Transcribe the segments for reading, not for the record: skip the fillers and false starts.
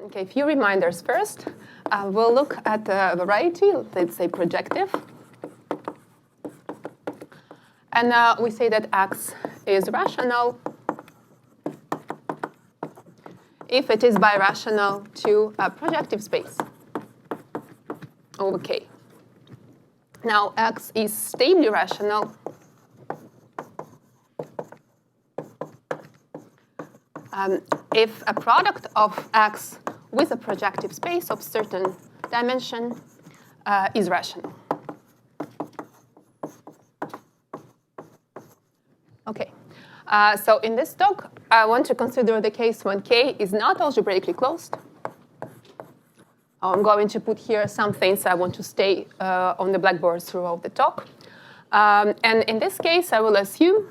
Okay, a few reminders first. We'll look at the variety, let's say projective. And we say that X is rational if it is birational to a projective space over K. Now, X is stably rational if a product of X with a projective space of certain dimension is rational. Okay, so in this talk, I want to consider the case when K is not algebraically closed. I'm going to put here some things I want to stay on the blackboard throughout the talk. And in this case, I will assume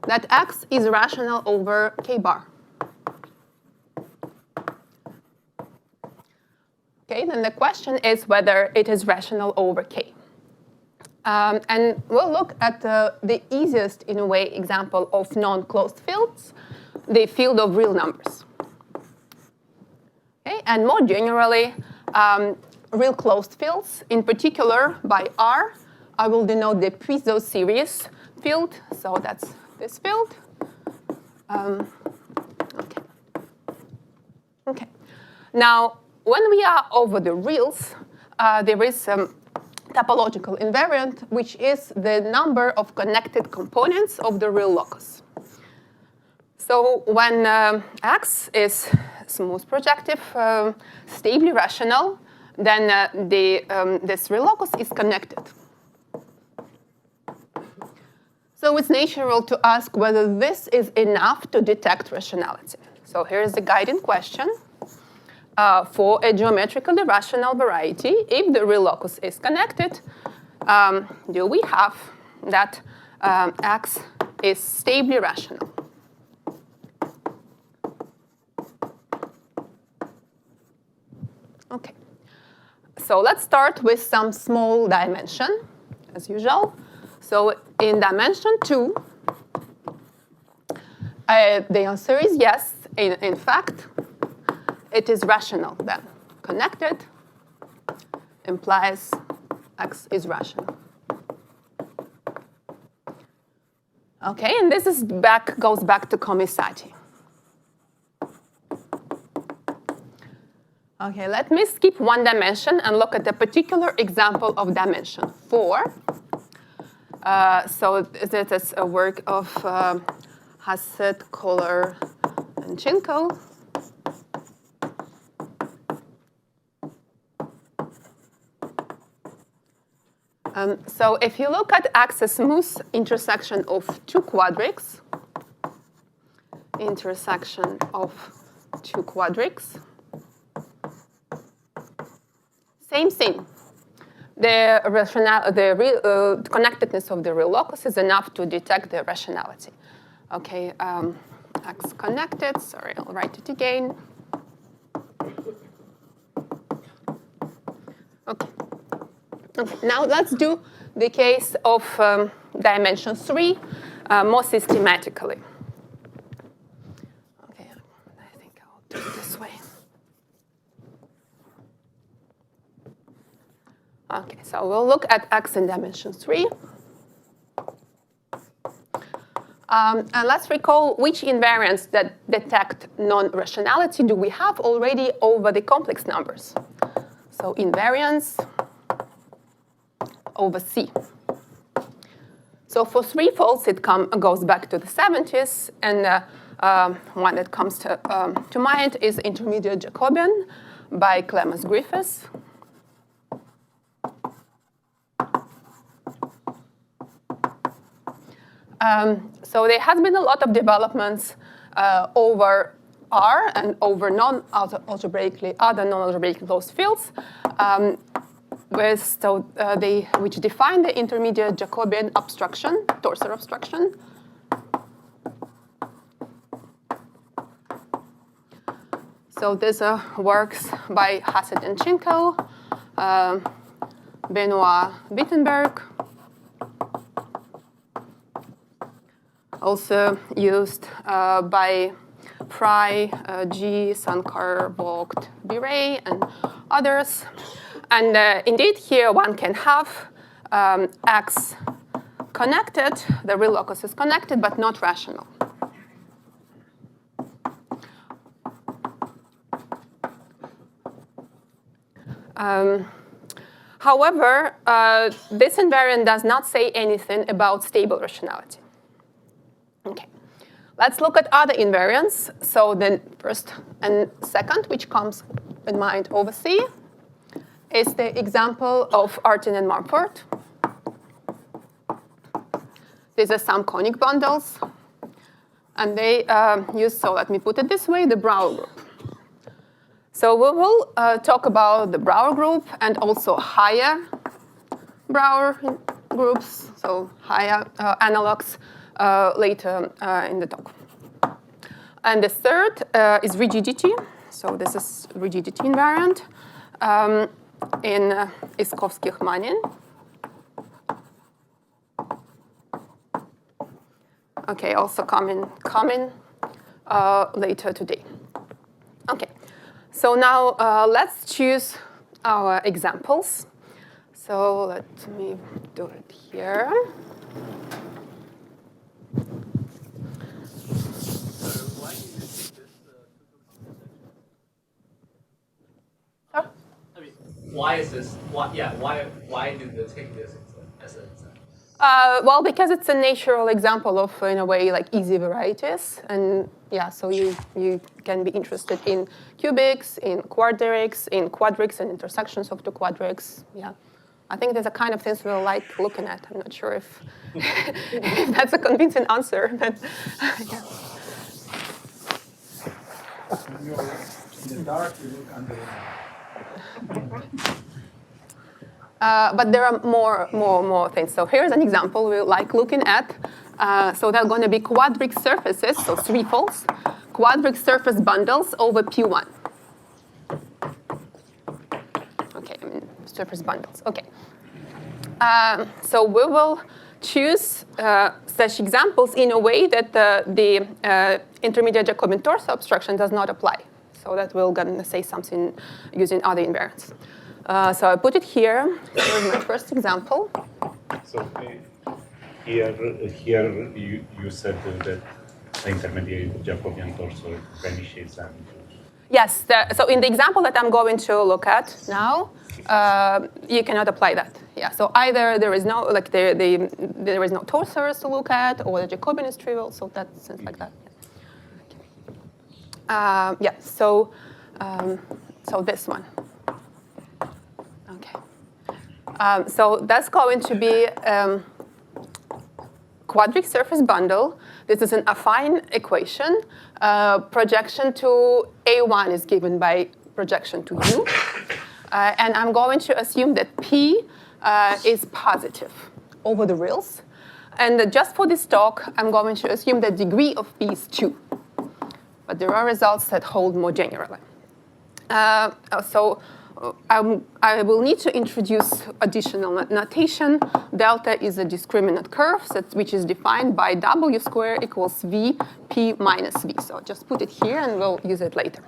that X is rational over K bar. Okay, then the question is whether it is rational over K. And we'll look at the easiest, in a way, example of non-closed fields, the field of real numbers. Okay, and more generally, real closed fields, in particular by R, I will denote the Puiseux series field, so that's this field. Okay. Now, when we are over the reals, there is some topological invariant, which is the number of connected components of the real locus. So when X is smooth projective, stably rational, then this real locus is connected. So it's natural to ask whether this is enough to detect rationality. So here's the guiding question. For a geometrically rational variety, if the real locus is connected, do we have that X is stably rational? Okay. So let's start with some small dimension, as usual. So in dimension 2, the answer is yes. In fact, it is rational then. Connected implies X is rational. Okay, and this is goes back to Comisati. Okay, let me skip one dimension and look at a particular example of dimension 4. So this is a work of Hassett, Kohler, and Chinko. So if you look at X as smooth intersection of two quadrics, same thing. The connectedness of the real locus is enough to detect the rationality. Okay, X connected. Sorry, I'll write it again. Okay. Okay, now let's do the case of dimension 3 more systematically. Okay, I think I'll do it this way. Okay, so we'll look at X in dimension 3. And let's recall which invariants that detect non-rationality do we have already over the complex numbers. So invariants over C. So for threefolds, it goes back to the 70s, and one that comes to mind is intermediate Jacobian by Clemens Griffiths. So there has been a lot of developments over R and over other non-algebraically closed fields, which define the intermediate Jacobian obstruction, torsor obstruction. So these are works by Hassett and Chinko, Benoit Wittenberg, also used by Fry, G, Sankar, Vogt, Biray, and others. And indeed, here one can have X connected, the real locus is connected, but not rational. However, this invariant does not say anything about stable rationality. Okay, let's look at other invariants. So the first and second, which comes in mind over C, is the example of Artin and Mumford. These are some conic bundles. And they use, so let me put it this way, the Brouwer group. So we will talk about the Brouwer group and also higher Brouwer groups, so higher analogs later in the talk. And the third is rigidity. So this is rigidity invariant in Iskovskih-Manin. Okay, also coming later today. Okay, so now let's choose our examples. So let me do it here. Why did you take this? Oh. I mean, why is this? Why did they take this as an example? Well, because it's a natural example of, in a way, like easy varieties. And yeah, so you can be interested in cubics, in quadrics, and intersections of the quadrics. Yeah, I think there's a kind of things we like looking at. I'm not sure if, if that's a convincing answer. But, yeah. When you're in the dark, you look under the But there are more things. So here's an example we like looking at. So they're going to be quadric surfaces, so threefolds, quadric surface bundles over P1. Okay, I mean surface bundles. Okay. So we will choose such examples in a way that the intermediate Jacobian torso obstruction does not apply. So that we're going to say something using other invariants. So I put it here. Here's my first example. So here you said that the intermediate Jacobian torso vanishes and. Yes. So in the example that I'm going to look at now, you cannot apply that. Yeah. So either there is no there is no torsors to look at, or the Jacobian is trivial. So that's things like that. Yeah. So this one. Okay. So that's going to be quadric surface bundle. This is an affine equation. Projection to A1 is given by projection to U. And I'm going to assume that P is positive over the reals. And just for this talk, I'm going to assume that degree of P is 2. But there are results that hold more generally. I will need to introduce additional notation. Delta is a discriminant curve, which is defined by W squared equals V P minus V. So just put it here, and we'll use it later.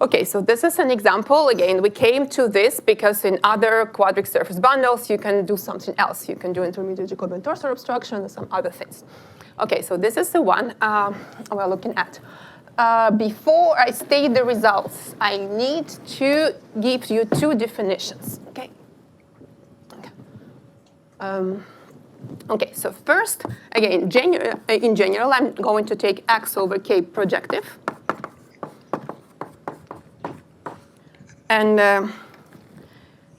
OK, so this is an example. Again, we came to this because in other quadric surface bundles, you can do something else. You can do intermediate Jacobian torso obstruction and some other things. OK, so this is the one we're looking at. Before I state the results, I need to give you two definitions. Okay. Okay. So first, again, in general, I'm going to take X over K projective, and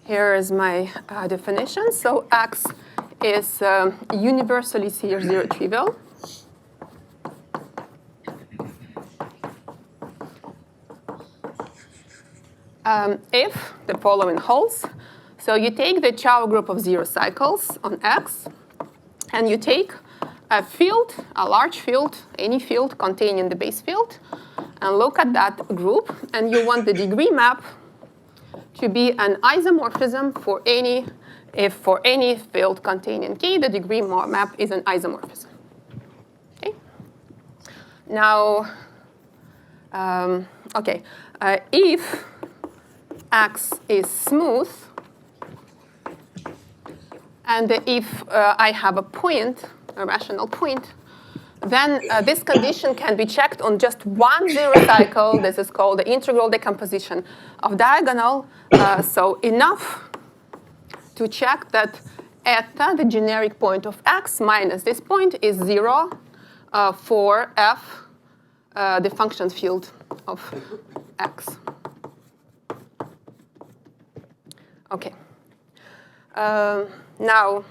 here is my definition. So X is universally CR0 trivial. If the following holds, so you take the Chow group of 0 cycles on X, and you take a field, a large field, any field containing the base field, and look at that group, and you want the degree map to be an isomorphism for any, if for any field containing K, the degree map is an isomorphism. Okay? Now, Okay, if X is smooth, and if I have a point, a rational point, then this condition can be checked on just one zero cycle. This is called the integral decomposition of diagonal. So enough to check that eta, the generic point of X, minus this point is 0 for f, the function field of X. Okay. Now,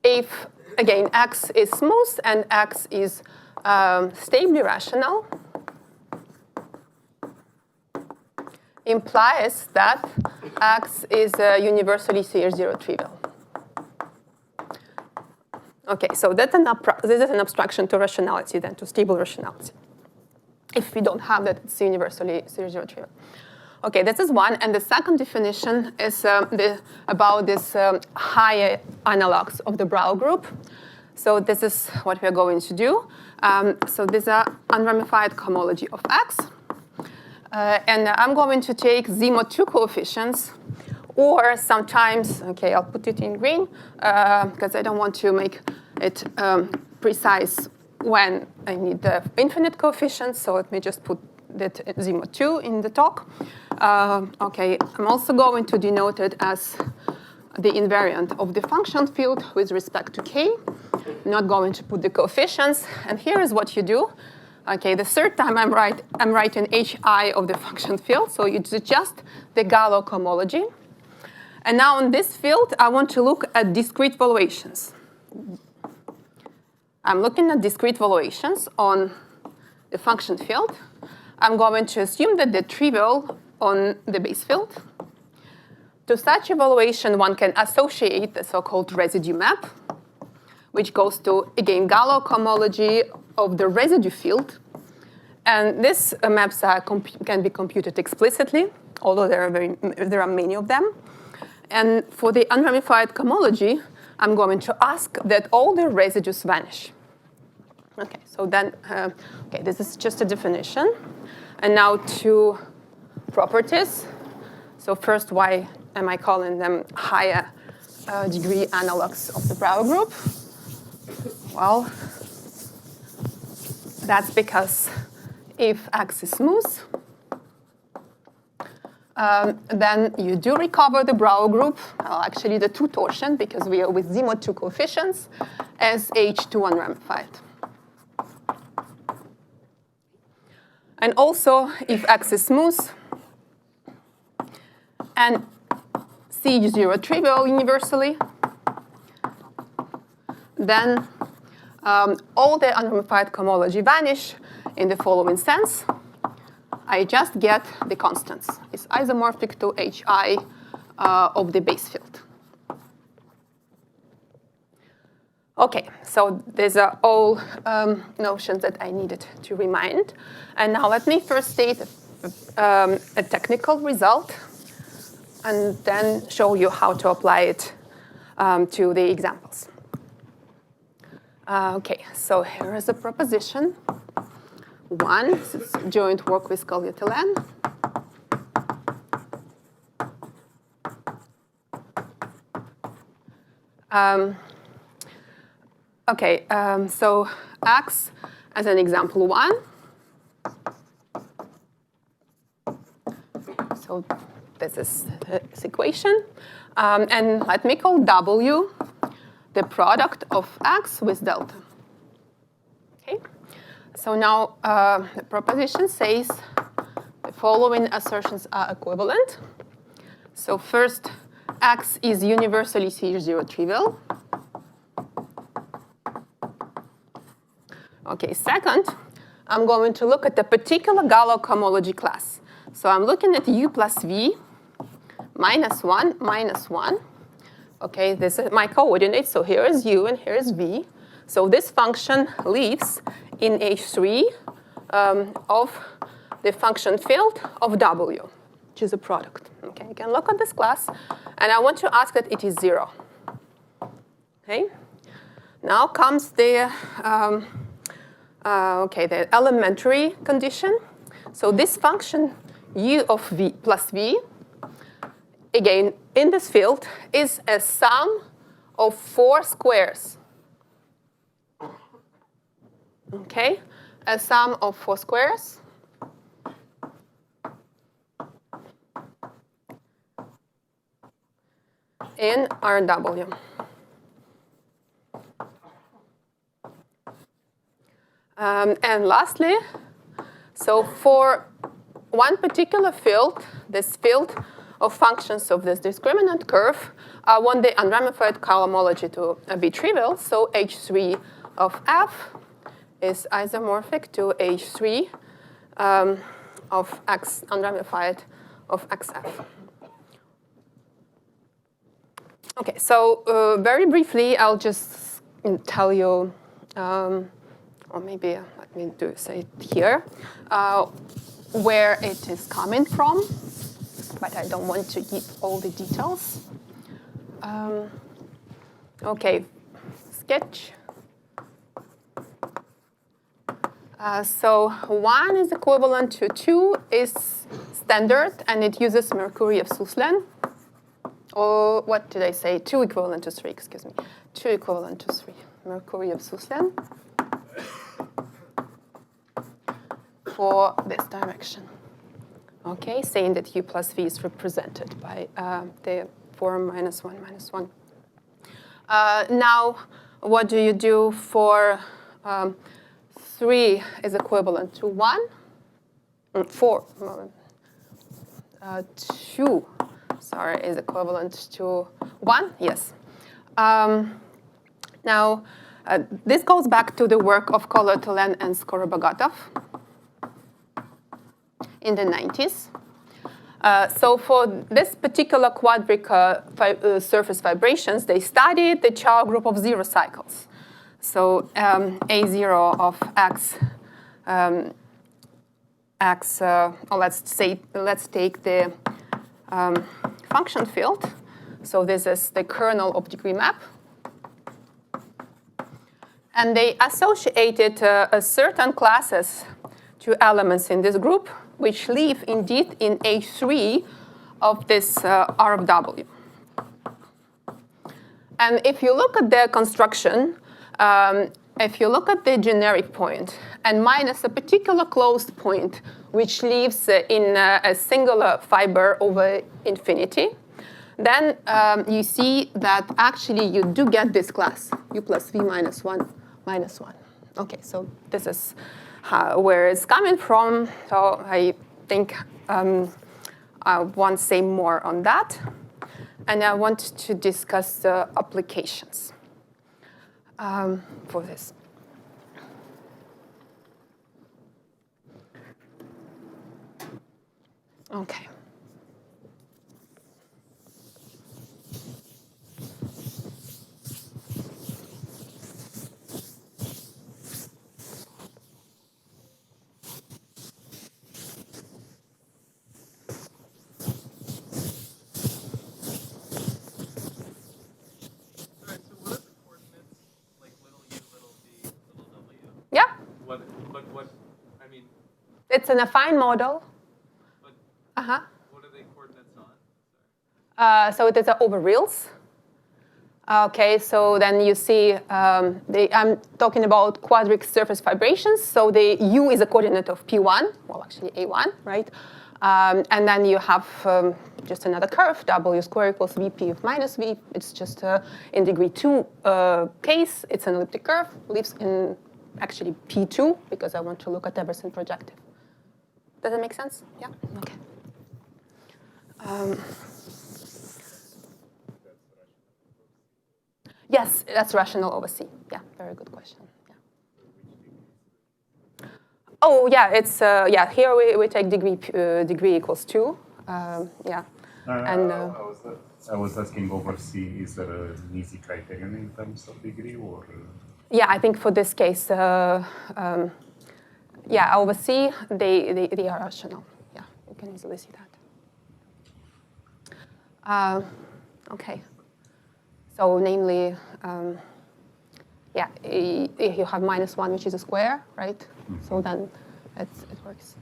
if, again, X is smooth and X is stably rational, implies that X is universally CR0 trivial. Okay, so this is an abstraction to rationality, then to stable rationality. If we don't have that, it's universally CR0 trivial. Okay, this is one. And the second definition is about this higher analogs of the Brau group. So this is what we're going to do. So these are unramified cohomology of X. And I'm going to take Z-mod 2 coefficients, or sometimes, okay, I'll put it in green, because I don't want to make it precise when I need the infinite coefficients. So let me just put that Z-mod 2 in the talk. Okay, I'm also going to denote it as the invariant of the function field with respect to k. I'm not going to put the coefficients. And here is what you do. Okay, the third time I'm writing hi of the function field. So it's just the Galois cohomology. And now in this field, I want to look at discrete valuations. I'm looking at discrete valuations on the function field. I'm going to assume that they're trivial on the base field. To such evaluation, one can associate the so-called residue map, which goes to, again, Galois cohomology of the residue field. And these maps can be computed explicitly, although there are many of them. And for the unramified cohomology, I'm going to ask that all the residues vanish. Okay, so then, okay, this is just a definition. And now two properties. So first, why am I calling them higher degree analogs of the Brau group? Well, that's because if X is smooth, then you do recover the Brau group, actually the two torsion, because we are with Z-mod 2 coefficients, as H2 unramified. And also, if X is smooth and CH0 trivial universally, then all the unramified cohomology vanish in the following sense. I just get the constants. It's isomorphic to HI of the base field. Okay, so these are all notions that I needed to remind. And now let me first state a technical result and then show you how to apply it to the examples. Okay, so here is a proposition. One, this is joint work with Alena. Okay, so X as an example 1. So this is this equation. And let me call W the product of X with delta. Okay. So now the proposition says the following assertions are equivalent. So first, X is universally CH0 trivial. Okay, second, I'm going to look at a particular Galois cohomology class. So I'm looking at U plus V minus 1, minus 1. Okay, this is my coordinates. So here is U and here is V. So this function lives in H3 of the function field of W, which is a product. Okay, you can look at this class, and I want to ask that it is 0. Okay. Now comes the the elementary condition. So this function u of v plus v, again, in this field, is a sum of 4 squares. Okay, a sum of 4 squares. In Rw. And lastly, so for one particular field, this field of functions of this discriminant curve, I want the unramified cohomology to be trivial. So H3 of f is isomorphic to H3 of x unramified of xf. Okay, so very briefly, I'll just tell you, or maybe let me say it here, where it is coming from, but I don't want to give all the details. Okay, sketch. So 1 is equivalent to 2 is standard, and it uses Mercury of Suslen. Or what did I say? 2 equivalent to 3, excuse me. 2 equivalent to 3. Mercury of Suslen for this direction. Okay, saying that u plus v is represented by the form -1, -1. Now, what do you do for 3 is equivalent to 1? 4. 2. Sorry, is equivalent to 1? Yes. Now, this goes back to the work of Kollert-Telen and Skorobogatov in the 90s. So for this particular quadric surface vibrations, they studied the Chow group of 0 cycles. So A0 of x, let's take the function field. So this is the kernel of degree map. And they associated certain classes to elements in this group, which live indeed in H3 of this R of W. And if you look at the construction, if you look at the generic point and minus a particular closed point, which lives in a singular fiber over infinity, then you see that actually you do get this class, u plus v minus 1 minus 1. Okay, so this is where it's coming from. So I think I won't say more on that. And I want to discuss the applications for this. Okay. Yeah. What, I mean. It's an affine model. What are the coordinates on? So it is over reals. Okay, so then you see, I'm talking about quadric surface vibrations. So the u is a coordinate of P1, well, actually A1, right? And then you have just another curve, W squared equals Vp of minus V. It's just in degree 2 case. It's an elliptic curve, lives in actually P2, because I want to look at everything projective. Does that make sense? Yeah? Okay. Yes, that's rational over C. Yeah, very good question. Yeah. Oh, yeah, it's here we take degree equals 2. Yeah. And I was asking over C, is there an easy criterion in terms of degree, or? Yeah, I think for this case, yeah, over C, they are rational. Yeah, you can easily see that. Okay. So namely, yeah, you have -1, which is a square, right? So then it works.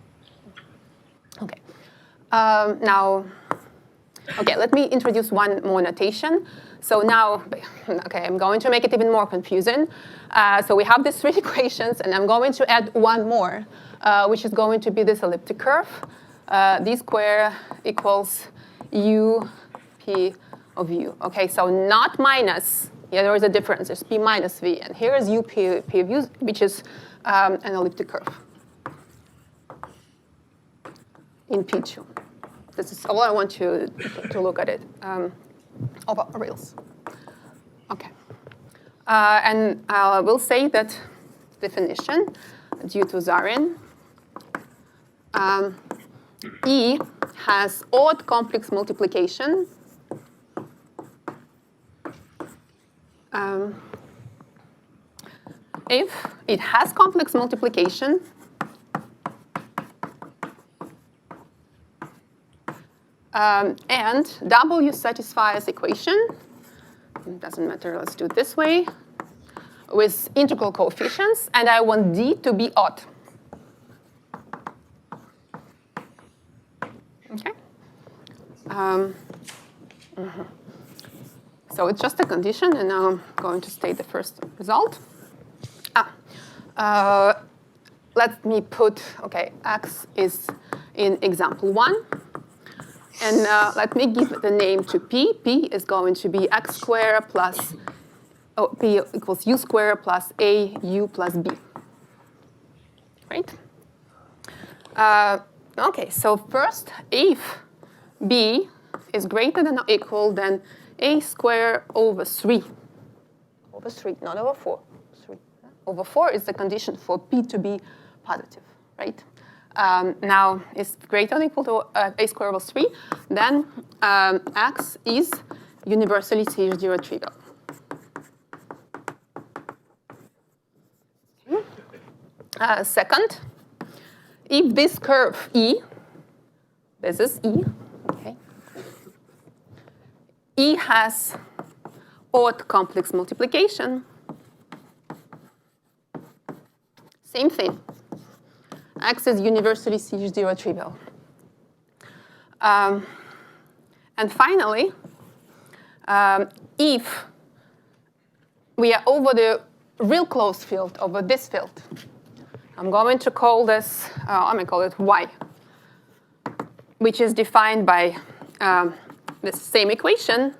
Okay. Now, okay, let me introduce one more notation. So now, okay, I'm going to make it even more confusing. So we have these three equations, and I'm going to add one more, which is going to be this elliptic curve. D square equals u p of u. Okay, so not minus. Yeah, there is a difference. There's p minus v, and here is u p of u, which is an elliptic curve in P2. This is all I want you to look at it over reals. Okay. And we'll say that definition, due to Zarin, E has odd complex multiplication if it has complex multiplication and W satisfies equation, it doesn't matter, let's do it this way, with integral coefficients, and I want D to be odd. Okay? So it's just a condition, and now I'm going to state the first result. Let me put, okay, X is in example 1. And let me give the name to P. P is going to be x squared plus, P equals u squared plus a u plus b. Right? Okay, so first, if b is greater than or equal than a squared over 3. Over 3, not over 4. 3. Over 4 is the condition for p to be positive, right? Now, it's greater than or equal to a squared over 3, then x is universally CH0 trivial. Okay. Second, if this curve E, this is E, okay, E has odd complex multiplication, same thing. X is universally CH0 trivial. And finally, if we are over the real closed field, over this field, I'm going to call this, I'm going to call it Y, which is defined by this same equation,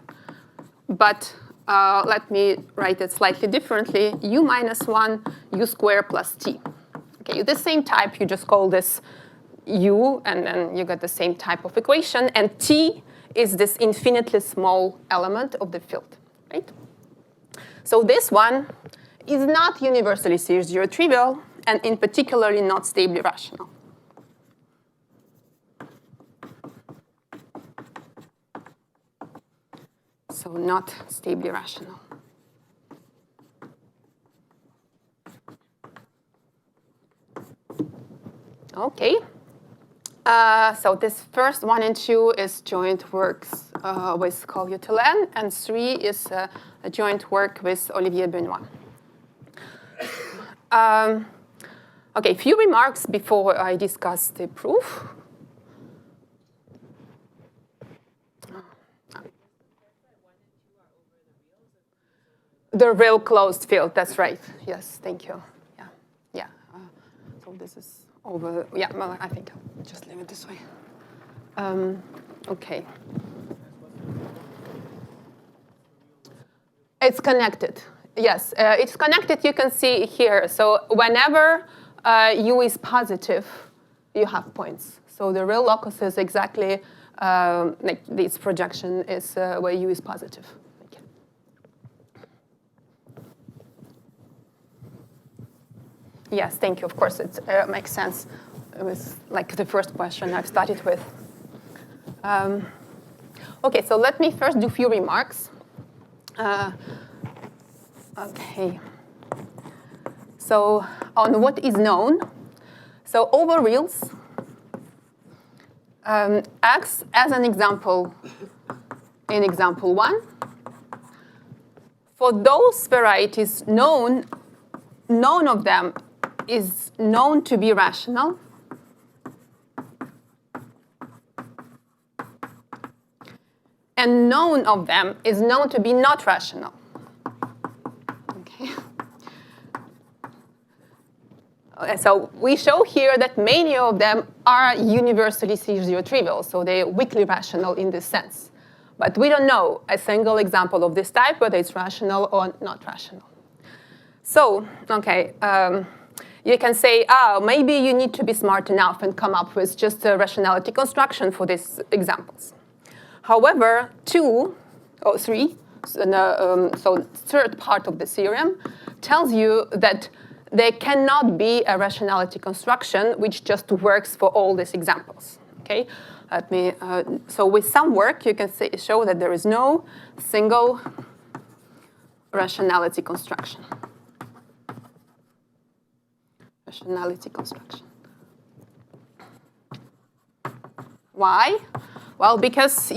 but let me write it slightly differently, u minus 1, u squared plus t. Okay, the same type, you just call this u, and then you get the same type of equation, and t is this infinitely small element of the field, right? So this one is not universally CH0 trivial, and in particularly not stably rational. So not stably rational. Okay. So this first 1 and 2 is joint works with Collier-Telen, and 3 is a joint work with Olivier Benoit. Okay, a few remarks before I discuss the proof. The real closed field, that's right. Yes, thank you. Yeah, yeah. So this is over, yeah, well, I think I'll just leave it this way. Okay. It's connected. Yes, it's connected, you can see here. So whenever u is positive, you have points. So the real locus is exactly, like this projection is where u is positive. Yes, thank you. Of course, it makes sense. It was like the first question I've started with. Okay, so let me first do a few remarks. Okay. So on what is known, So over reals, X as an example in example 1. For those varieties known, none of them is known to be rational. And none of them is known to be not rational. Okay. So we show here that many of them are universally C0 trivial, so they're weakly rational in this sense. But we don't know a single example of this type, whether it's rational or not rational. So, okay, you can say, oh, maybe you need to be smart enough and come up with just a rationality construction for these examples. However, 2 or 3, so third part of the theorem, tells you that there cannot be a rationality construction which just works for all these examples. Okay, so with some work, you can show that there is no single rationality construction. Rationality construction. Why? Well, because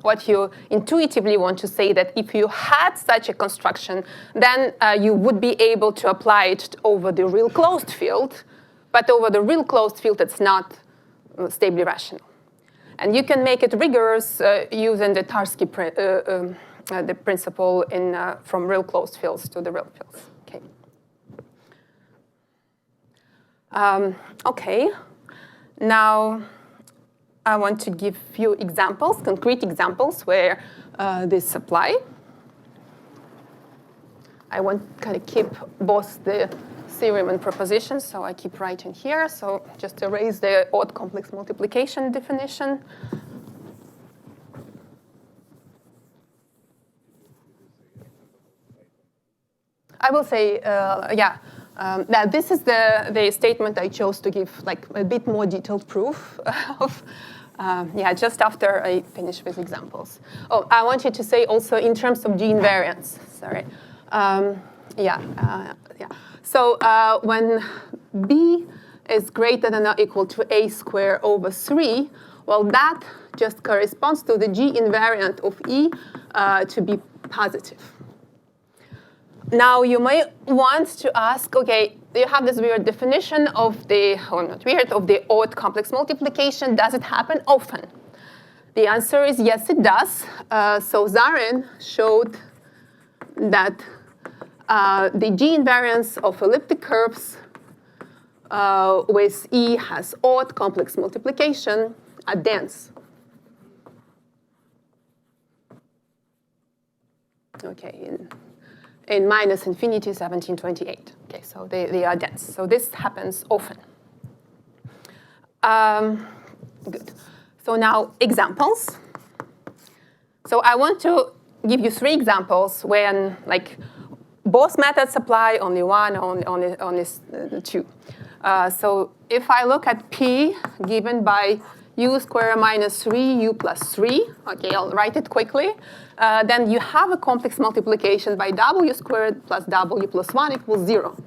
what you intuitively want to say that if you had such a construction, then you would be able to apply it over the real closed field, but over the real closed field, it's not stably rational. And you can make it rigorous using the Tarski the principle from real closed fields to the real fields. Okay. Okay. Now, I want to give few examples, concrete examples where this apply. I want to kind of keep both the theorem and propositions, so I keep writing here. So just erase the odd complex multiplication definition. I will say, yeah. Now this is the statement I chose to give like a bit more detailed proof of. Yeah, just after I finish with examples. Oh, I want you to say also in terms of G invariants. Sorry. Yeah. So when B is greater than or equal to A squared over 3, well, that just corresponds to the G invariant of E to be positive. Now, you may want to ask, okay, you have this weird definition of the, or not weird, of the odd complex multiplication. Does it happen often? The answer is yes, it does. So Zarin showed that the G invariants of elliptic curves with E has odd complex multiplication are dense. Okay. In minus infinity 1728. Okay, so they are dense. So this happens often. Good. So now examples. So I want to give you 3 examples when like both methods apply, only one, only 2. So if I look at P given by u squared minus 3u plus 3, okay, I'll write it quickly. Then you have a complex multiplication by w squared plus w plus 1 equals 0.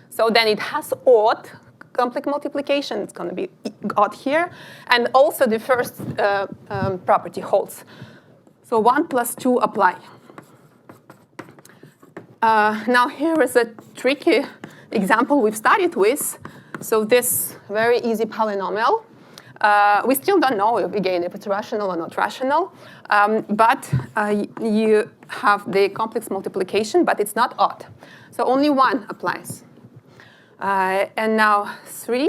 So then it has odd complex multiplication. It's going to be odd here. And also the first property holds. So 1 plus 2 apply. Now here is a tricky example we've started with. So this very easy polynomial. We still don't know, again, if it's rational or not rational. But you have the complex multiplication, but it's not odd. So only 1 applies. And now 3.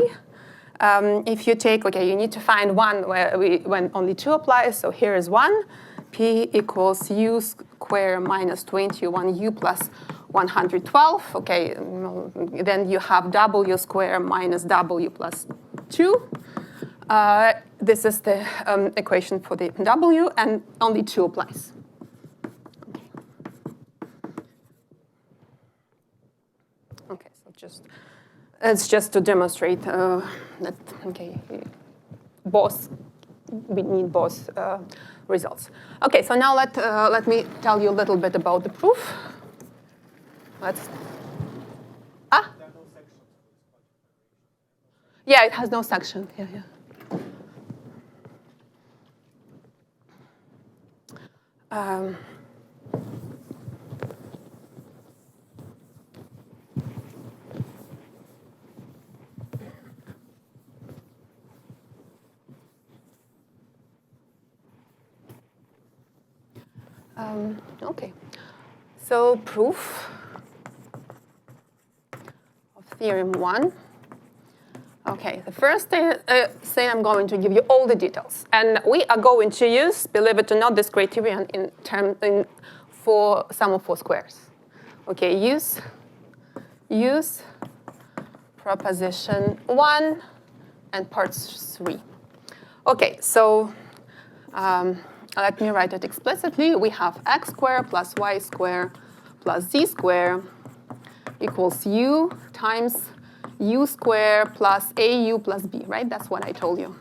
If you take, okay, you need to find 1 when only 2 applies. So here is 1. P equals u squared minus 21u plus 112. Okay, then you have w squared minus w plus 2. This is the equation for the w, and only 2 applies. Okay, so it's just to demonstrate that, okay, we need both results. Okay, so now let me tell you a little bit about the proof. Yeah, it has no section. Yeah, yeah. Okay. So proof of theorem 1. Okay, the first thing I'm going to give you all the details. And we are going to use, believe it or not, this criterion for sum of 4 squares. Okay, use proposition 1 and parts 3. Okay, so let me write it explicitly. We have x squared plus y squared plus z squared equals u times u squared plus au plus b, right? That's what I told you.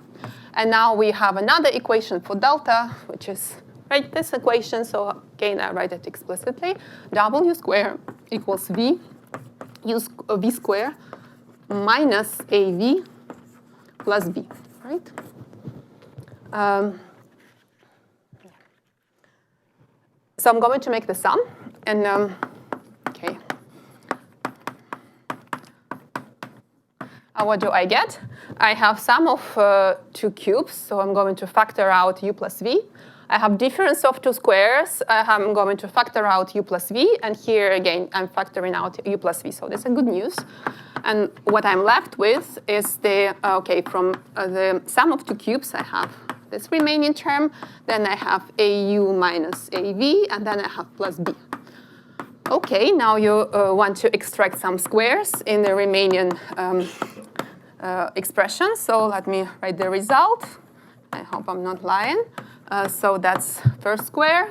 And now we have another equation for delta, which is right this equation. So again, I write it explicitly. W squared equals v squared minus av plus b, right? So I'm going to make the sum, and okay. What do I get? I have sum of 2 cubes, so I'm going to factor out u plus v. I have difference of 2 squares. I'm going to factor out u plus v, and here again I'm factoring out u plus v. So that's a good news. And what I'm left with is the from the sum of 2 cubes, I have this remaining term. Then I have au minus av, and then I have plus b. Okay, now you want to extract some squares in the remaining expression. So let me write the result. I hope I'm not lying. So that's first square.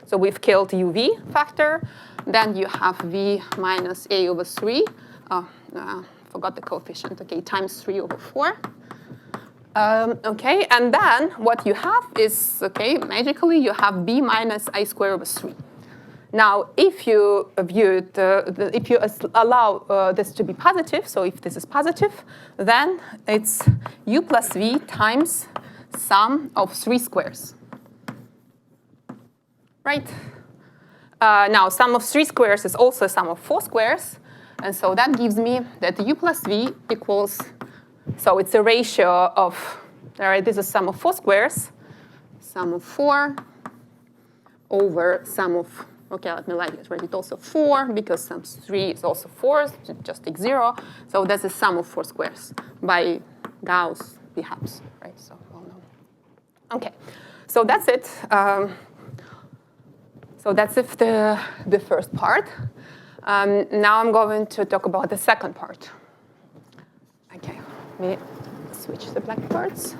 So we've killed uv factor. Then you have v minus a over 3. Forgot the coefficient. Okay, times 3 over 4. Okay, and then what you have is, okay, magically you have b minus I squared over 3. Now, if you allow this to be positive, so if this is positive, then it's u plus v times sum of 3 squares. Right? Now, sum of 3 squares is also sum of 4 squares. And so that gives me that u plus v equals, so it's a ratio of, all right, this is sum of 4 squares, sum of 4 over sum of, okay, let me write it also 4, because sum 3 is also 4, so just take 0. So that's the sum of 4 squares by Gauss, perhaps, right? So, well known. Okay, so that's it. So that's it, the first part. Now I'm going to talk about the second part. Okay, let me switch the blackboards.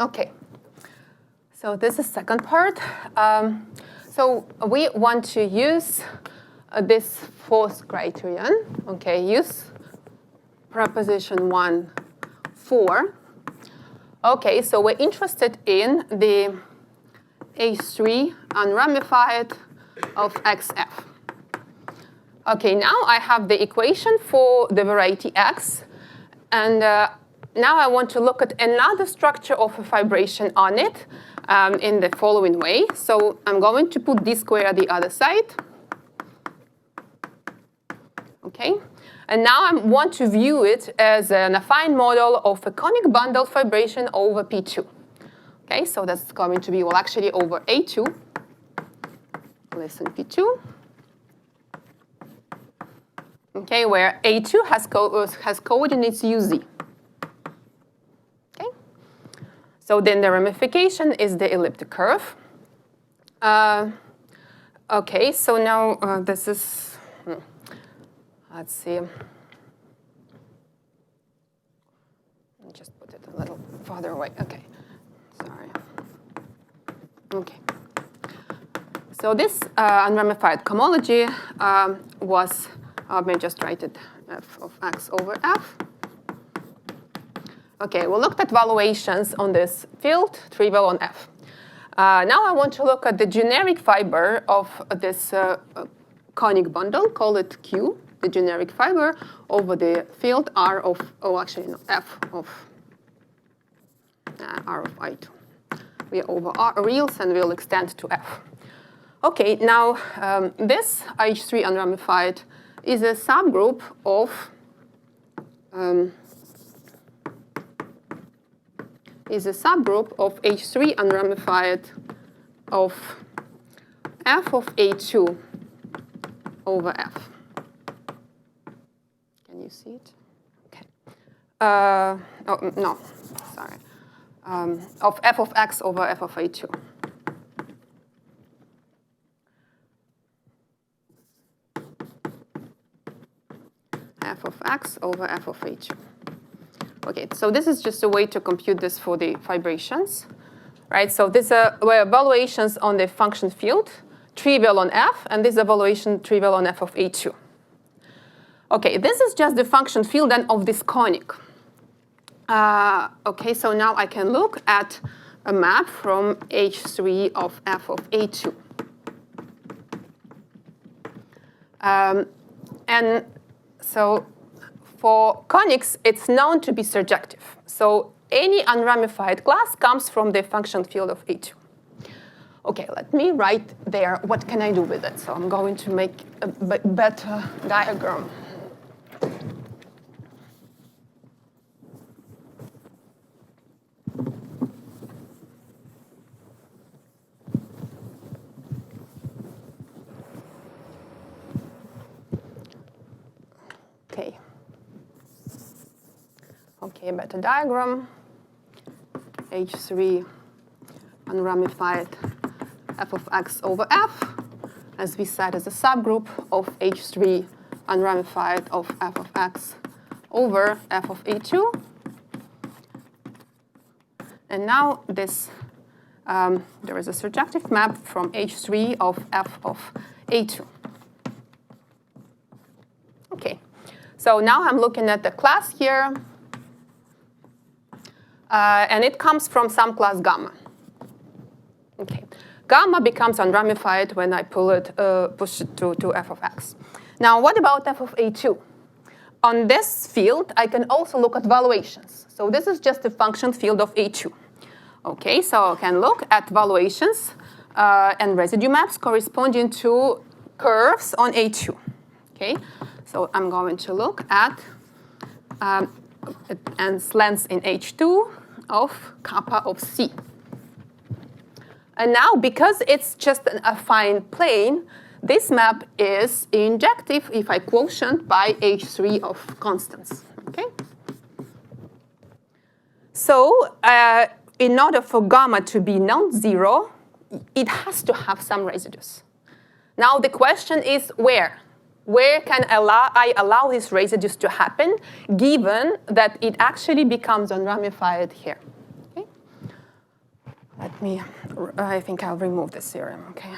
Okay, so this is the second part. So we want to use this fourth criterion. Okay, use proposition 1, 4. Okay, so we're interested in the A3 unramified of XF. Okay, now I have the equation for the variety X, and now I want to look at another structure of a fibration on it in the following way. So I'm going to put d squared at the other side. Okay, and now I want to view it as an affine model of a conic bundle fibration over P2. Okay, so that's going to be, well, actually over A2 less than P2. Okay, where A2 has coordinates UZ. Okay, so then the ramification is the elliptic curve. Okay, so now this is, let's see. Let me just put it a little farther away. Okay, sorry. Okay. So this unramified cohomology was, let me just write it f of x over f. Okay, we looked at valuations on this field, trivial on F. Now I want to look at the generic fiber of this conic bundle, call it Q, the generic fiber over the field R of, F of R of I2. We are over R reals and we'll extend to F. Okay, now this H3 unramified is a subgroup of H3 unramified of F of A2 over F. Can you see it? Okay. Oh, no, sorry. Of F of X over F of A2. F of X over F of A2. Okay, so this is just a way to compute this for the fibrations, right? So these were evaluations on the function field, trivial on F, and this evaluation trivial on F of A2. Okay, this is just the function field then of this conic. Okay, so now I can look at a map from H3 of F of A2. And so for conics, it's known to be surjective. So any unramified class comes from the function field of A2. Okay, let me write there what can I do with it. So I'm going to make a better diagram. Okay, better diagram. H3 unramified F of X over F, as we said, is a subgroup of H3 unramified of F of X over F of A2. And now this, there is a surjective map from H3 of F of A2. Okay, so now I'm looking at the class here. And it comes from some class gamma. Okay, gamma becomes unramified when I push it to F of X. Now, what about F of A2? On this field, I can also look at valuations. So this is just a function field of A2. Okay, so I can look at valuations and residue maps corresponding to curves on A2. Okay, so I'm going to look at and length in H2 of kappa of C. And now, because it's just an affine plane, this map is injective if I quotient by H3 of constants. Okay? So in order for gamma to be non-zero, it has to have some residues. Now the question is where? Where can I allow these residues to happen, given that it actually becomes unramified here? Okay. I think I'll remove this theorem, okay?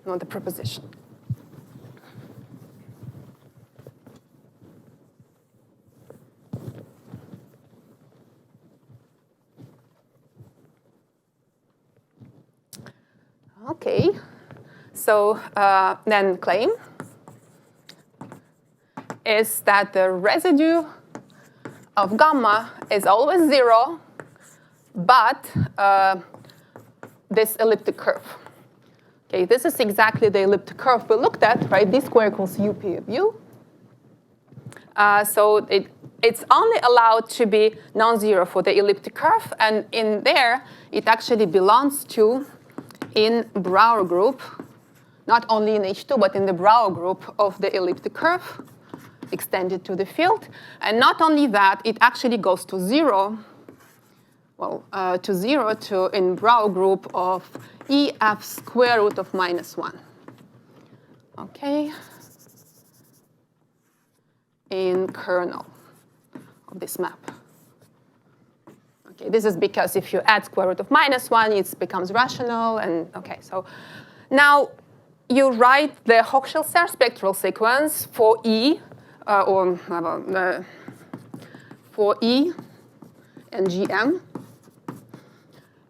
Not the proposition. Okay, so then claim is that the residue of gamma is always 0, but this elliptic curve. Okay, this is exactly the elliptic curve we looked at, right? D squared equals UP of U. So it's only allowed to be non-zero for the elliptic curve, and in there, it actually belongs to in Brouwer group, not only in H2, but in the Brouwer group of the elliptic curve extended to the field. And not only that, it actually goes to 0, in Brouwer group of EF square root of -1. Okay, in kernel of this map. Okay, this is because if you add square root of -1, it becomes rational. And okay, so now you write the Hochschild-Serre spectral sequence for E, for E and GM.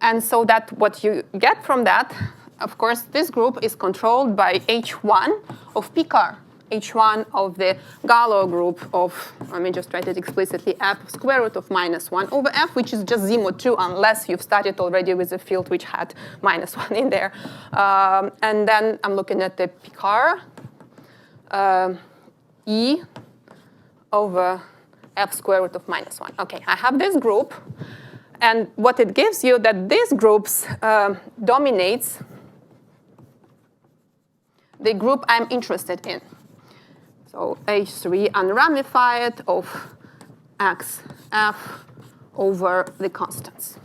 And so that what you get from that, of course, this group is controlled by H1 of P car, H1 of the Galois group of, let me just write it explicitly, f square root of minus 1 over f, which is just Z mod 2, unless you've started already with a field which had minus 1 in there. And then I'm looking at the P car, E over f square root of minus 1. OK, I have this group. And what it gives you that this group dominates the group I'm interested in. So H3 unramified of xf over the constants.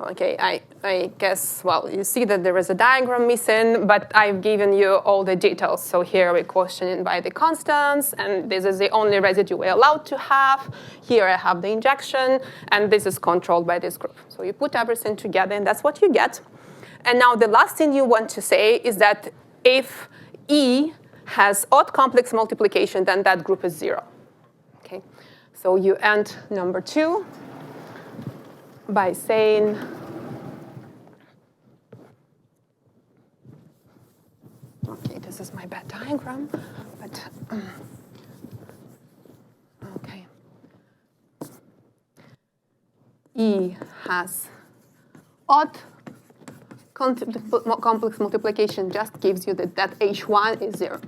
OK, I guess, well, you see that there is a diagram missing, but I've given you all the details. So here we're questioning by the constants, and this is the only residue we're allowed to have. Here I have the injection, and this is controlled by this group. So you put everything together, and that's what you get. And now the last thing you want to say is that if E has odd complex multiplication, then that group is 0. Okay, so you end number 2 by saying okay, this is my bad diagram, but okay. E has odd complex multiplication, just gives you that H1 is 0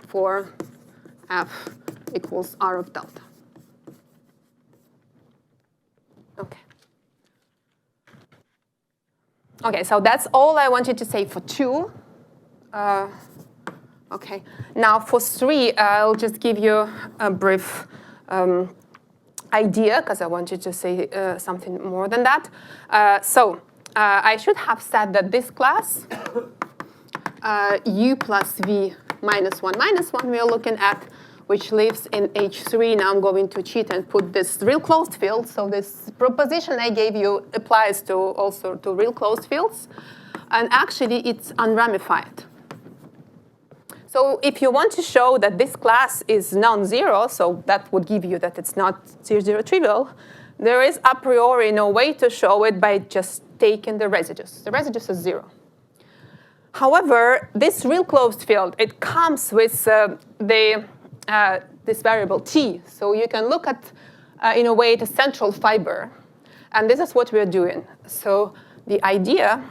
for f equals R of delta. Okay. Okay, so that's all I wanted to say for 2. Okay, now for 3, I'll just give you a brief idea, because I wanted to say something more than that. I should have said that this class, U plus V minus 1 we are looking at, which lives in H3. Now I'm going to cheat and put this real closed field. So this proposition I gave you applies to also to real closed fields. And actually, it's unramified. So if you want to show that this class is non-zero, so that would give you that it's not zero trivial, there is a priori no way to show it by just taking the residues. The residues is 0. However, this real closed field, it comes with this variable t. So you can look at, in a way, the central fiber. And this is what we're doing. So the idea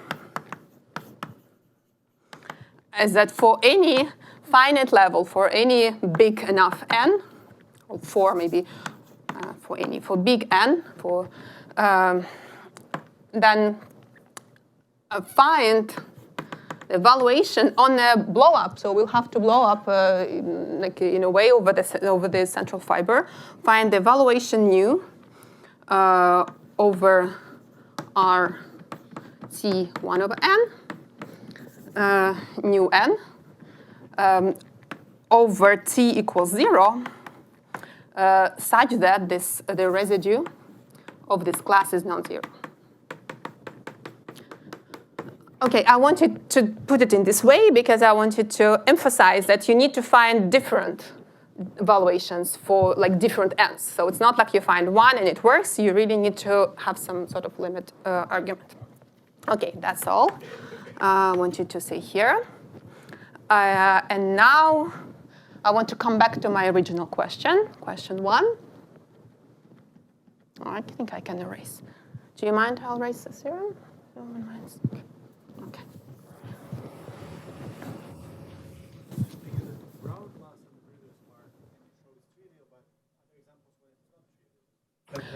is that for any finite level, for any big enough n, or 4 maybe, for big n, then find the evaluation on a blow up. So we'll have to blow up like in a way over the central fiber. Find the evaluation nu over R T 1 over n, nu n, over T equals 0, such that the residue of this class is non-zero. Okay, I wanted to put it in this way because I wanted to emphasize that you need to find different evaluations for like different n's. So it's not like you find one and it works. You really need to have some sort of limit argument. Okay, that's all I wanted to say here. And now I want to come back to my original question, question 1. Oh, I think I can erase. Do you mind I'll erase the theorem? No one minds. Okay.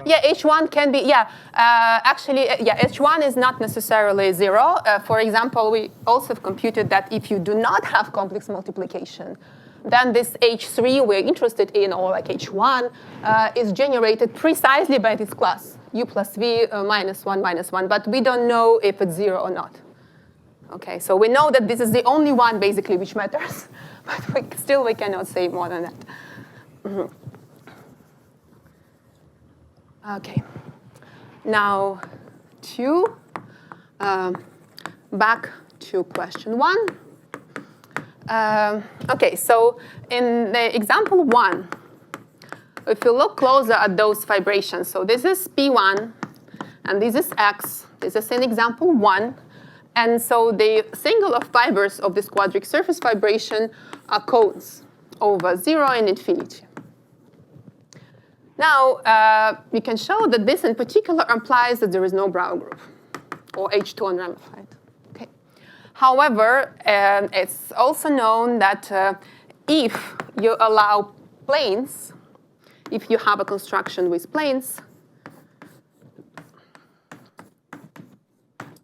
Yeah, H1 can be, actually, H1 is not necessarily 0. For example, we also computed that if you do not have complex multiplication, then this H3 we're interested in, or like H1, is generated precisely by this class, U plus V minus 1, but we don't know if it's 0 or not. Okay, so we know that this is the only one, basically, which matters, but still we cannot say more than that. Mm-hmm. Okay, now back to question 1. Okay, so in the example 1, if you look closer at those vibrations, so this is P1, and this is X. This is an example 1. And so the singular fibers of this quadric surface vibration are cones over 0 and infinity. Now, we can show that this in particular implies that there is no Brauer group, or H2 unramified. Okay. However, it's also known that if you allow planes, if you have a construction with planes,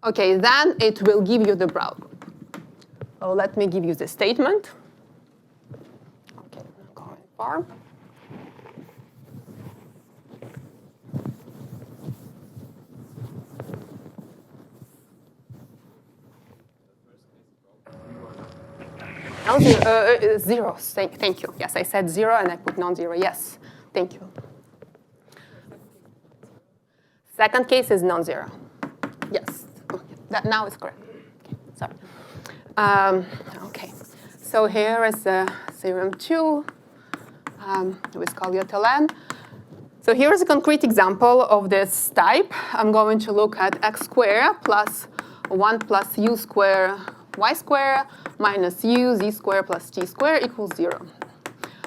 okay, then it will give you the Brauer group. So let me give you the statement. Okay, I'm going far. Zero, thank you. Yes, I said 0 and I put non-zero. Yes, thank you. Second case is non-zero. Yes, that now is correct. Okay, sorry. Okay, so here is theorem 2 with Alena. So here is a concrete example of this type. I'm going to look at x squared plus 1 plus u squared y squared minus u z squared plus t squared equals 0.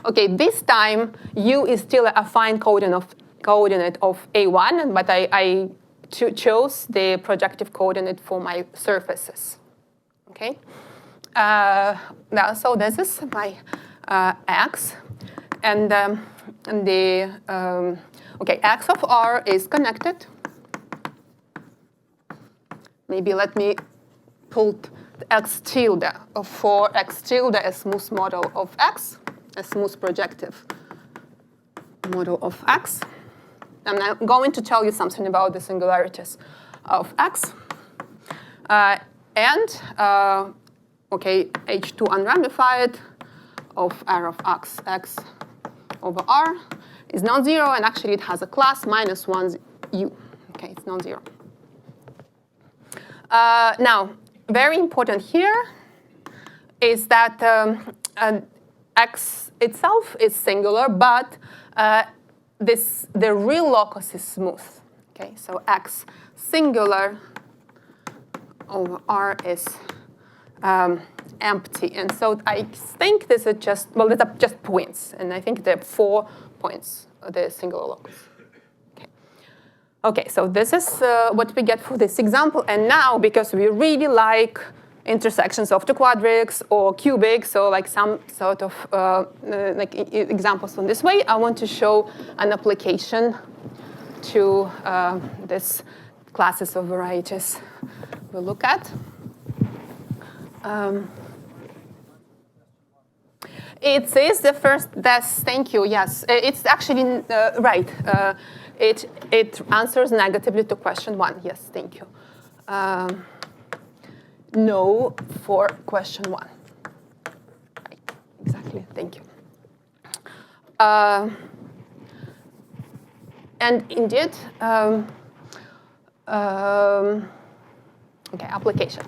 Okay, this time u is still a affine coordinate of A1, but I chose the projective coordinate for my surfaces. Okay, now so this is my x, and the okay, x of r is connected. Maybe let me put x tilde for x tilde a smooth model of x, a smooth projective model of x. And I'm going to tell you something about the singularities of x. Okay, H2 unramified of R of x over R is non-zero, and actually it has a class minus 1 u. Okay, it's non-zero. Now, very important here is that x itself is singular, but the real locus is smooth. Okay, so x singular over R is empty, and so I think this is just, well, these are just points, and I think there are 4 points of the singular locus. Okay, so this is what we get for this example, and now because we really like intersections of the quadrics or cubics, so like some sort of like examples in this way, I want to show an application to this classes of varieties we'll look at. It is the first, thank you, yes. It's actually right. It answers negatively to question 1. Yes, thank you. No for question 1. Right, exactly, thank you. And indeed, okay, application.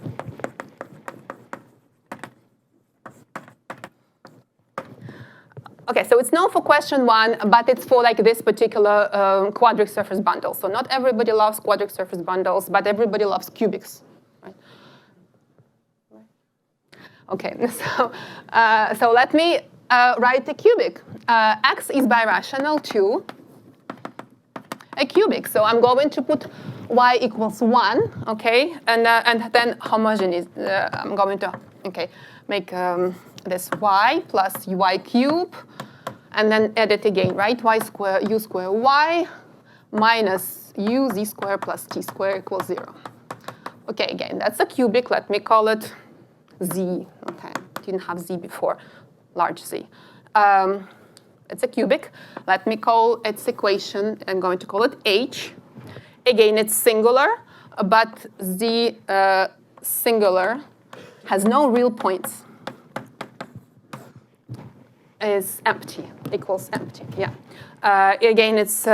Okay, so it's known for question 1, but it's for like this particular quadric surface bundle. So not everybody loves quadric surface bundles, but everybody loves cubics. Right? Okay, so let me write the cubic. X is birational to a cubic. So I'm going to put y equals 1, okay, and then homogeneous. I'm going to make this y plus uy cube, and then add it again, right? Y square u square y minus u z square plus t square equals 0. Okay, again, that's a cubic. Let me call it z. Okay, didn't have z before, large z. It's a cubic. Let me call its equation, I'm going to call it h. Again, it's singular, but the singular has no real points. Is empty, equals empty, yeah. Again, it's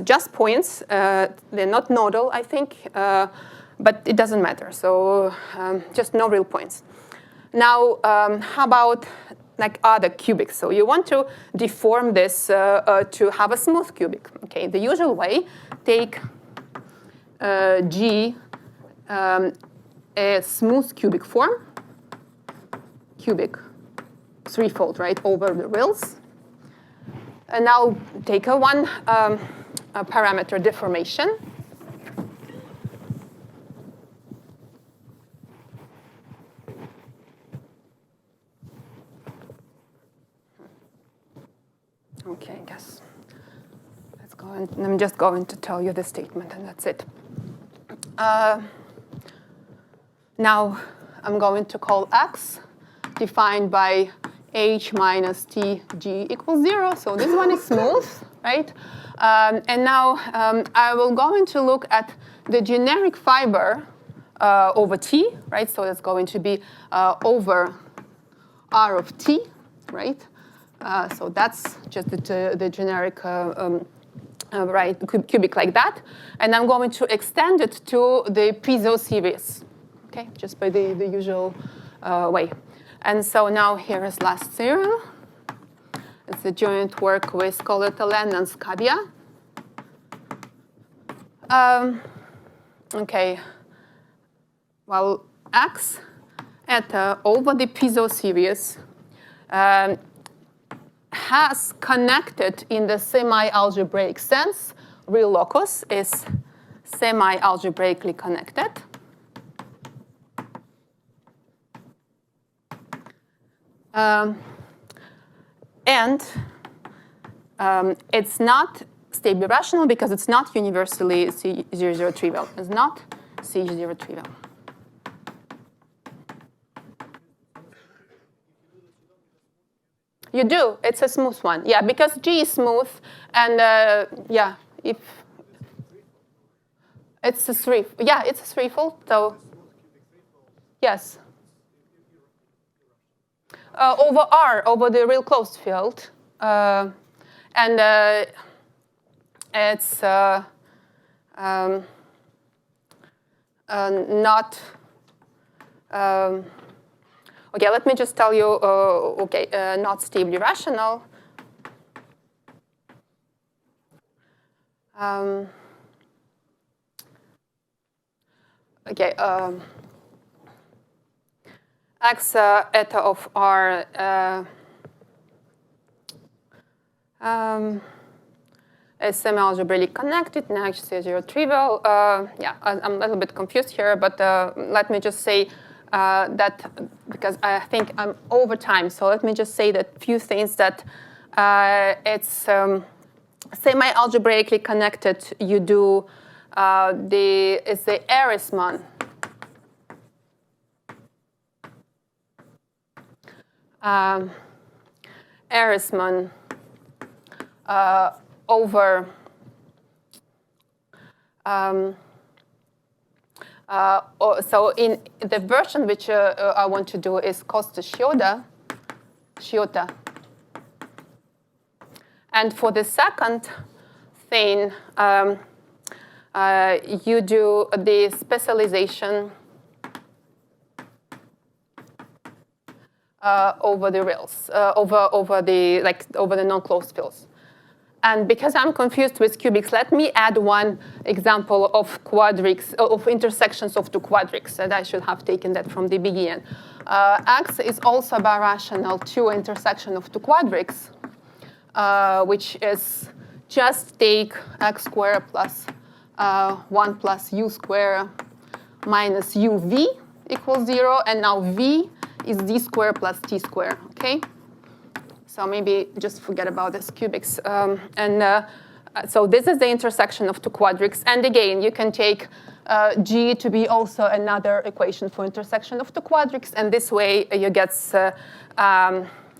just points. They're not nodal, I think, but it doesn't matter. So just no real points. Now, how about like other cubics. So you want to deform this to have a smooth cubic. Okay, the usual way, take G a smooth cubic form, cubic threefold, right, over the reals. And now take a parameter deformation. Okay, I guess let's go. I'm just going to tell you the statement, and that's it. Now I'm going to call x defined by h minus t g equals 0. So this one is smooth, right? And now I will go to look at the generic fiber over t, right? So that's going to be over r of t, right? So that's just the generic right, cubic like that. And I'm going to extend it to the piezo series, okay, just by the usual way. And so now here is last theorem. It's a joint work with Alena and Skabia. Okay, well, x eta over the piezo series has connected in the semi-algebraic sense. Real locus is semi-algebraically connected. And it's not stably rational because it's not universally C00 trivial. It's not C0 trivial. You do. It's a smooth one. Yeah, because G is smooth. And yeah, if it's a it's a threefold. So yes. Over R, over the real closed field. And it's not... okay, let me just tell you, not stably rational. X eta of R is semi-algebraically connected, now C0 trivial. Yeah, I'm a little bit confused here, but let me just say that, because I think I'm over time, so let me just say that few things that it's semi-algebraically connected. You do it's the Ehresmann. Ehresmann over so in the version which I want to do is Costa-Sciotta. And for the second thing, you do the specialization over the rails, over the non-closed fields. And because I'm confused with cubics, let me add one example of quadrics, of intersections of two quadrics, that I should have taken that from the beginning. X is also birational to intersection of two quadrics, which is just take x squared plus 1 plus u squared minus uv equals 0, and now v is d squared plus t squared, okay? So maybe just forget about this cubics. So this is the intersection of two quadrics. And again, you can take G to be also another equation for intersection of two quadrics. And this way you get,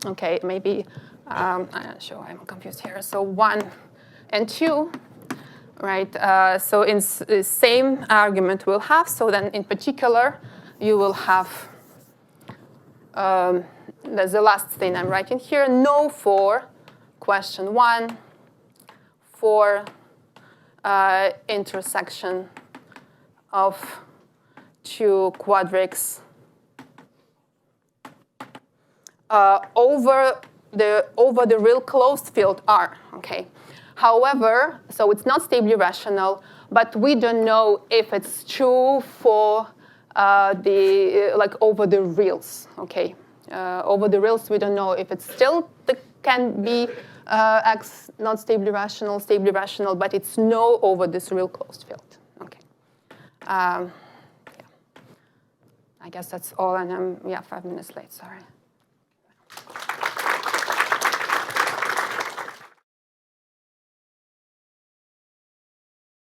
okay, maybe, I'm not sure, I'm confused here. So 1 and 2, right? So in the same argument we'll have. So then in particular, you will have, that's the last thing I'm writing here. No for question 1 for intersection of two quadrics over the real closed field R. Okay. However, so it's not stably rational, but we don't know if it's true for over the reals. Okay. Over the reals, we don't know if it still can be X not stably rational, but it's no over this real closed field. Okay. Yeah. I guess that's all, and I'm 5 minutes late. Sorry.